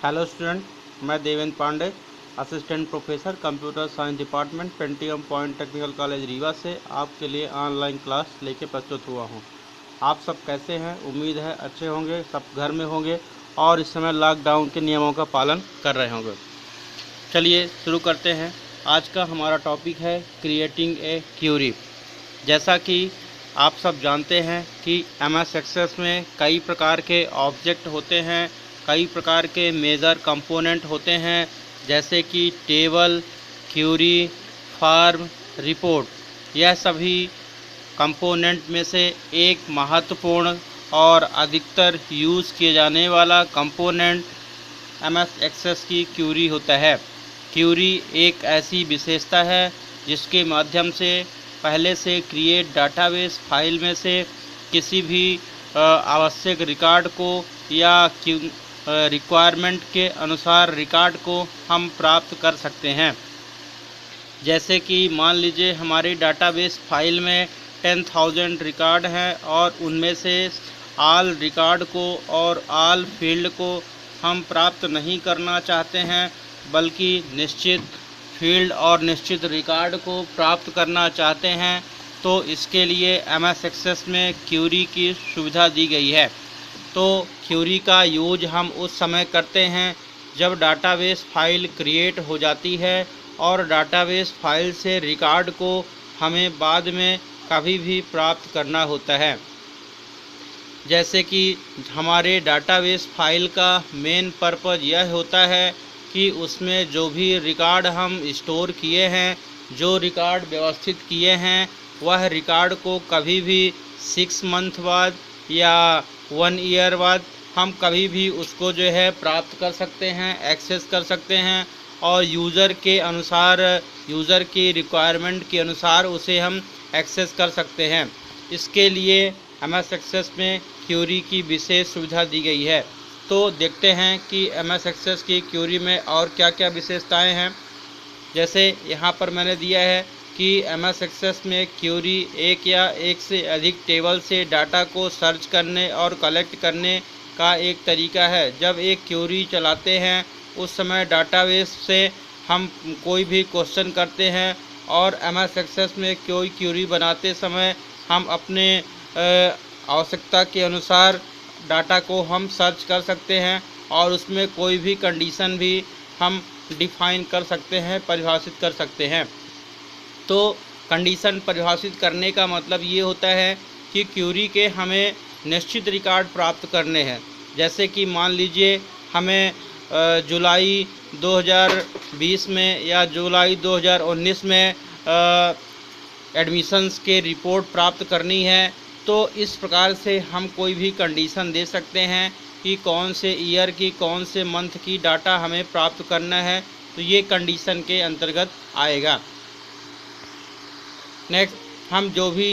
Hello student, मैं Devendra Pandey, assistant professor computer science department, Pentium point technical college Rewa से आपके लिए ऑनलाइन क्लास लेके प्रस्तुत हुआ हूं। आप सब कैसे हैं? उम्मीद है अच्छे होंगे, सब घर में होंगे और इस समय लॉकडाउन के नियमों का पालन कर रहे होंगे। चलिए शुरू करते हैं। आज का हमारा टॉपिक है क्रिएटिंग ए क्यूरी। जैसा कि आप सब जानते हैं कि MS एक्सेस में कई प्रकार के ऑब्जेक्ट होते हैं, कई प्रकार के मेजर कंपोनेंट होते हैं, जैसे कि टेबल, क्यूरी, फॉर्म, रिपोर्ट। यह सभी कंपोनेंट में से एक महत्वपूर्ण और अधिकतर यूज़ किए जाने वाला कंपोनेंट MS एक्सेस की क्यूरी होता है। क्यूरी एक ऐसी विशेषता है जिसके माध्यम से पहले से क्रिएट डाटाबेस फाइल में से किसी भी आवश्यक रिकॉर्ड को या रिक्वायरमेंट के अनुसार रिकॉर्ड को हम प्राप्त कर सकते हैं। जैसे कि मान लीजिए हमारी डाटाबेस फाइल में 10,000 रिकॉर्ड हैं और उनमें से ऑल रिकॉर्ड को और ऑल फील्ड को हम प्राप्त नहीं करना चाहते हैं, बल्कि निश्चित फील्ड और निश्चित रिकॉर्ड को प्राप्त करना चाहते हैं, तो इसके लिए MS एक्सेस में क्यूरी की सुविधा दी गई है। तो क्यूरी का यूज हम उस समय करते हैं जब डाटाबेस फाइल क्रिएट हो जाती है और डाटाबेस फाइल से रिकॉर्ड को हमें बाद में कभी भी प्राप्त करना होता है। जैसे कि हमारे डाटाबेस फाइल का मेन पर्पज़ यह होता है कि उसमें जो भी रिकॉर्ड हम स्टोर किए हैं, जो रिकॉर्ड व्यवस्थित किए हैं, वह रिकॉर्ड को कभी भी 6 मंथ बाद या 1 ईयर बाद हम कभी भी उसको जो है प्राप्त कर सकते हैं, एक्सेस कर सकते हैं और यूज़र के अनुसार, यूज़र की रिक्वायरमेंट के अनुसार उसे हम एक्सेस कर सकते हैं। इसके लिए MS एक्सेस में क्यूरी की विशेष सुविधा दी गई है। तो देखते हैं कि MS एक्सेस की क्यूरी में और क्या क्या विशेषताएं हैं। जैसे यहाँ पर मैंने दिया है कि MS एक्सेस में क्यूरी एक या एक से अधिक टेबल से डाटा को सर्च करने और कलेक्ट करने का एक तरीका है। जब एक क्यूरी चलाते हैं उस समय डाटाबेस से हम कोई भी क्वेश्चन करते हैं और MS एक्सेस में कोई क्यूरी बनाते समय हम अपने आवश्यकता के अनुसार डाटा को हम सर्च कर सकते हैं और उसमें कोई भी कंडीशन भी हम डिफाइन कर सकते हैं, परिभाषित कर सकते हैं। तो कंडीशन परिभाषित करने का मतलब ये होता है कि क्यूरी के हमें निश्चित रिकॉर्ड प्राप्त करने हैं। जैसे कि मान लीजिए हमें जुलाई 2020 में या जुलाई 2019 में एडमिशन्स के रिपोर्ट प्राप्त करनी है, तो इस प्रकार से हम कोई भी कंडीशन दे सकते हैं कि कौन से ईयर की, कौन से मंथ की डाटा हमें प्राप्त करना है, तो ये कंडीशन के अंतर्गत आएगा। नेक्स्ट, हम जो भी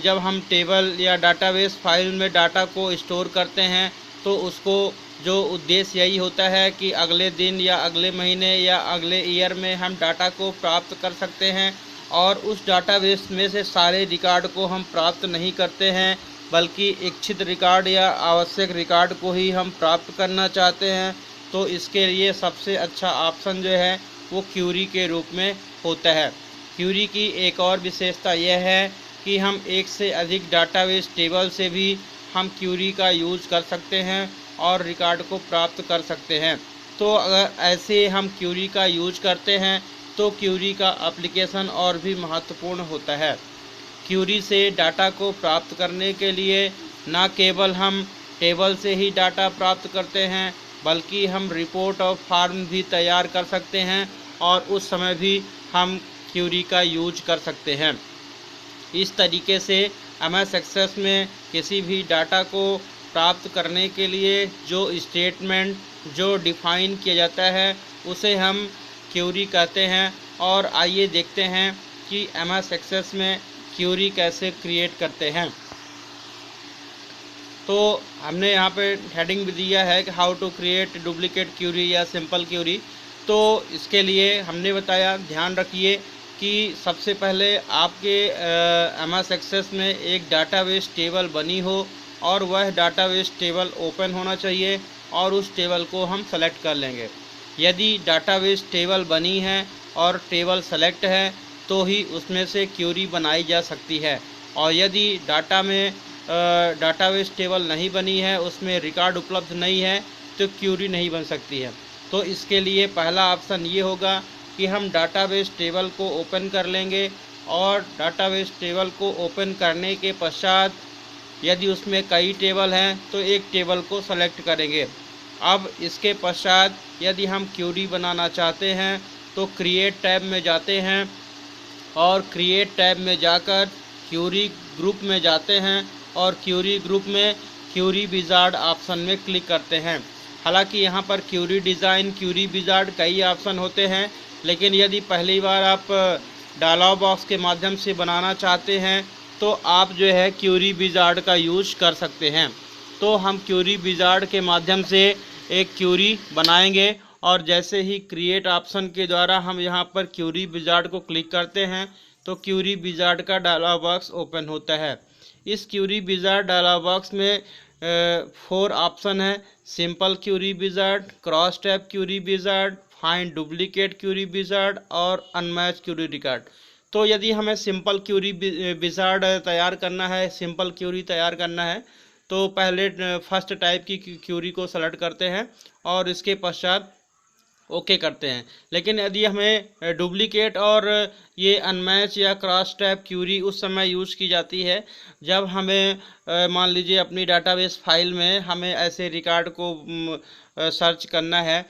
जब हम टेबल या डाटाबेस फाइल में डाटा को स्टोर करते हैं तो उसको जो उद्देश्य यही होता है कि अगले दिन या अगले महीने या अगले ईयर में हम डाटा को प्राप्त कर सकते हैं और उस डाटाबेस में से सारे रिकॉर्ड को हम प्राप्त नहीं करते हैं, बल्कि इच्छित रिकॉर्ड या आवश्यक रिकॉर्ड को ही हम प्राप्त करना चाहते हैं। तो इसके लिए सबसे अच्छा ऑप्शन जो है वो क्यूरी के रूप में होता है। क्यूरी की एक और विशेषता यह है कि हम एक से अधिक डाटाबेस टेबल से भी हम क्यूरी का यूज़ कर सकते हैं और रिकॉर्ड को प्राप्त कर सकते हैं। तो अगर ऐसे हम क्यूरी का यूज करते हैं तो क्यूरी का एप्लीकेशन और भी महत्वपूर्ण होता है। क्यूरी से डाटा को प्राप्त करने के लिए न केवल हम टेबल से ही डाटा प्राप्त करते हैं, बल्कि हम रिपोर्ट और फॉर्म भी तैयार कर सकते हैं और उस समय भी हम क्यूरी का यूज कर सकते हैं। इस तरीके से MS एक्सेस में किसी भी डाटा को प्राप्त करने के लिए जो स्टेटमेंट जो डिफ़ाइन किया जाता है उसे हम क्यूरी कहते हैं। और आइए देखते हैं कि MS एक्सेस में क्यूरी कैसे क्रिएट करते हैं। तो हमने यहाँ पे हेडिंग भी दिया है कि how to create duplicate query या सिंपल क्यूरी। तो इसके लिए हमने बताया, ध्यान रखिए कि सबसे पहले आपके MS एक्सेस में एक डाटाबेस टेबल बनी हो और वह डाटाबेस टेबल ओपन होना चाहिए। और उस टेबल को हम सेलेक्ट कर लेंगे। यदि डाटाबेस टेबल बनी है और टेबल सेलेक्ट है तो ही उसमें से क्यूरी बनाई जा सकती है, और यदि डाटाबेस टेबल नहीं बनी है, उसमें रिकॉर्ड उपलब्ध नहीं है, तो क्यूरी नहीं बन सकती है। तो इसके लिए पहला ऑप्शन ये होगा कि हम डाटाबेस टेबल को ओपन कर लेंगे, और डाटाबेस टेबल को ओपन करने के पश्चात यदि उसमें कई टेबल हैं तो एक टेबल को सेलेक्ट करेंगे। अब इसके पश्चात यदि हम क्यूरी बनाना चाहते हैं तो क्रिएट टैब में जाते हैं, और क्रिएट टैब में जाकर क्यूरी ग्रुप में जाते हैं, और क्यूरी ग्रुप में क्यूरी विजार्ड ऑप्शन में क्लिक करते हैं। हालांकि यहाँ पर क्यूरी डिज़ाइन, क्यूरी विजार्ड कई ऑप्शन होते हैं, लेकिन यदि पहली बार आप डायलॉग बॉक्स के माध्यम से बनाना चाहते हैं तो आप जो है क्यूरी विजार्ड का यूज कर सकते हैं। तो हम क्यूरी विजार्ड के माध्यम से एक क्यूरी बनाएंगे, और जैसे ही क्रिएट ऑप्शन के द्वारा हम यहाँ पर क्यूरी विजार्ड को क्लिक करते हैं तो क्यूरी विजार्ड का डायलॉग बॉक्स ओपन होता है। इस क्यूरी विजार्ड डायलॉग बॉक्स में 4 ऑप्शन है: simple query wizard, cross tab query wizard, find duplicate query wizard और अनमैच क्यूरी रिकॉर्ड। तो यदि हमें सिंपल क्यूरी विजार्ड तैयार करना है, सिंपल क्यूरी तैयार करना है, तो पहले फर्स्ट टाइप की क्यूरी को सेलेक्ट करते हैं और इसके पश्चात ओके करते हैं। लेकिन यदि हमें डुप्लीकेट और ये अनमैच या क्रॉस टैब क्यूरी उस समय यूज़ की जाती है जब हमें मान लीजिए अपनी डाटाबेस फाइल में हमें ऐसे रिकॉर्ड को सर्च करना है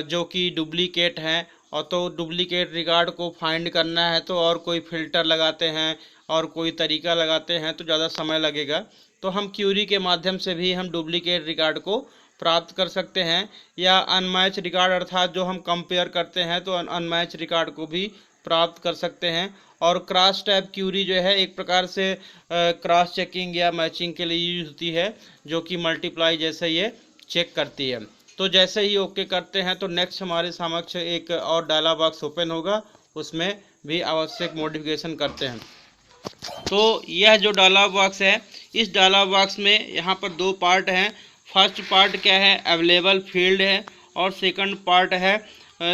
जो कि डुप्लीकेट हैं, और तो डुप्लीकेट रिकॉर्ड को फाइंड करना है तो और कोई फ़िल्टर लगाते हैं और कोई तरीका लगाते हैं तो ज़्यादा समय लगेगा। तो हम क्यूरी के माध्यम से भी हम डुप्लीकेट रिकॉर्ड को प्राप्त कर सकते हैं, या अनमैच रिकॉर्ड अर्थात जो हम कंपेयर करते हैं तो अनमैच रिकॉर्ड को भी प्राप्त कर सकते हैं। और क्रॉस टैब क्यूरी जो है एक प्रकार से क्रॉस चेकिंग या मैचिंग के लिए यूज होती है, जो कि मल्टीप्लाई जैसे ये चेक करती है। तो जैसे ही ओके करते हैं तो नेक्स्ट हमारे समक्ष एक और डायलॉग बॉक्स ओपन होगा, उसमें भी आवश्यक मॉडिफिकेशन करते हैं। तो यह जो डायलॉग बॉक्स है, इस डायलॉग बॉक्स में यहाँ पर 2 पार्ट हैं। फर्स्ट पार्ट क्या है, अवेलेबल फील्ड है, और सेकंड पार्ट है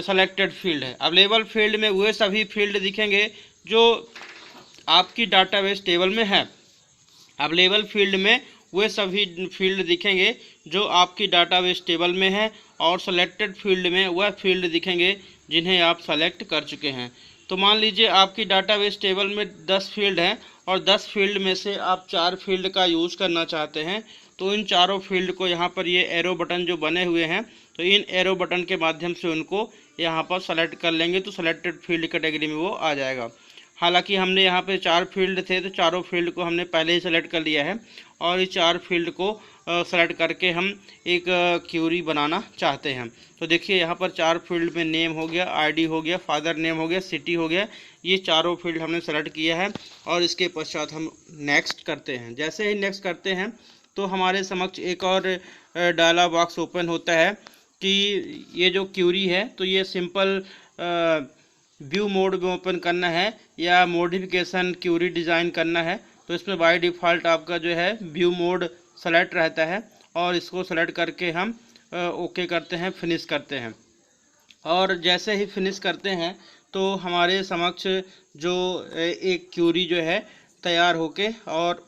सेलेक्टेड फील्ड है। अवेलेबल फील्ड में वह सभी फील्ड दिखेंगे जो आपकी डाटाबेस टेबल में है। अवेलेबल फील्ड में वे सभी फील्ड दिखेंगे जो आपकी डाटाबेस टेबल में है, और सेलेक्टेड फील्ड में वह फील्ड दिखेंगे जिन्हें आप सेलेक्ट कर चुके हैं। तो मान लीजिए आपकी डाटाबेस टेबल में 10 फील्ड हैं, और 10 फील्ड में से आप 4 फील्ड का यूज़ करना चाहते हैं, तो इन चारों फील्ड को यहाँ पर ये एरो बटन जो बने हुए हैं, तो इन एरो बटन के माध्यम से उनको यहाँ पर सेलेक्ट कर लेंगे तो सेलेक्टेड फील्ड कैटेगरी में वो आ जाएगा। हालांकि हमने यहाँ पे 4 फील्ड थे तो चारों फील्ड को हमने पहले ही सेलेक्ट कर लिया है, और इस 4 फील्ड को सेलेक्ट करके हम एक क्यूरी बनाना चाहते हैं। तो देखिए यहाँ पर 4 फील्ड में नेम हो गया, आईडी हो गया, फादर नेम हो गया, सिटी हो गया, ये चारों फील्ड हमने सेलेक्ट किया है। और इसके पश्चात हम नेक्स्ट करते हैं। जैसे ही नेक्स्ट करते हैं तो हमारे समक्ष एक और डायलॉग बॉक्स ओपन होता है कि ये जो क्यूरी है तो ये सिंपल व्यू मोड में ओपन करना है या मॉडिफिकेशन क्यूरी डिज़ाइन करना है। तो इसमें बाय डिफ़ॉल्ट आपका जो है व्यू मोड सेलेक्ट रहता है, और इसको सेलेक्ट करके हम ओके करते हैं, फिनिश करते हैं। और जैसे ही फिनिश करते हैं तो हमारे समक्ष जो एक क्यूरी जो है तैयार होके और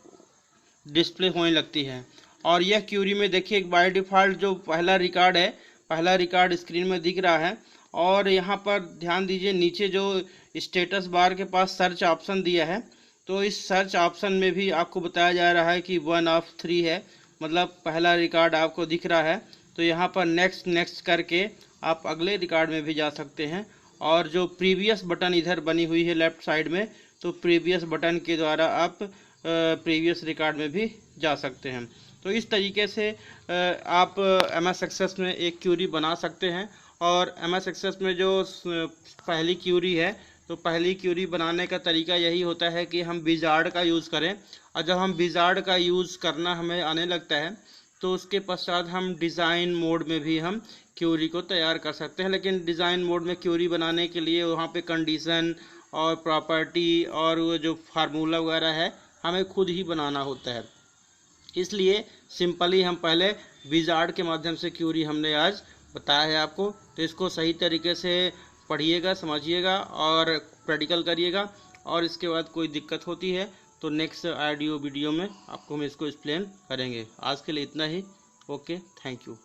डिस्प्ले होने लगती है। और यह क्यूरी में देखिए बाय डिफ़ॉल्ट जो पहला रिकॉर्ड है, पहला रिकॉर्ड स्क्रीन में दिख रहा है, और यहाँ पर ध्यान दीजिए नीचे जो स्टेटस बार के पास सर्च ऑप्शन दिया है, तो इस सर्च ऑप्शन में भी आपको बताया जा रहा है कि 1 ऑफ 3 है, मतलब पहला रिकॉर्ड आपको दिख रहा है। तो यहाँ पर नेक्स्ट नेक्स्ट करके आप अगले रिकॉर्ड में भी जा सकते हैं, और जो प्रीवियस बटन इधर बनी हुई है लेफ़्ट साइड में, तो प्रीवियस बटन के द्वारा आप प्रीवियस रिकॉर्ड में भी जा सकते हैं। तो इस तरीके से आप MS एक्सेस में एक क्यूरी बना सकते हैं। और MS एक्सेस में जो पहली क्यूरी है, तो पहली क्यूरी बनाने का तरीका यही होता है कि हम विजार्ड का यूज़ करें, और जब हम विजार्ड का यूज़ करना हमें आने लगता है तो उसके पश्चात हम डिज़ाइन मोड में भी हम क्यूरी को तैयार कर सकते हैं। लेकिन डिज़ाइन मोड में क्यूरी बनाने के लिए वहाँ पे कंडीशन और प्रॉपर्टी और वो जो फार्मूला वगैरह है हमें खुद ही बनाना होता है। इसलिए सिंपली हम पहले विजार्ड के माध्यम से क्यूरी हमने आज बताया है आपको। तो इसको सही तरीके से पढ़िएगा, समझिएगा और प्रैक्टिकल करिएगा। और इसके बाद कोई दिक्कत होती है तो नेक्स्ट ऑडियो वीडियो में आपको हम इसको एक्सप्लेन करेंगे। आज के लिए इतना ही। Okay, thank you.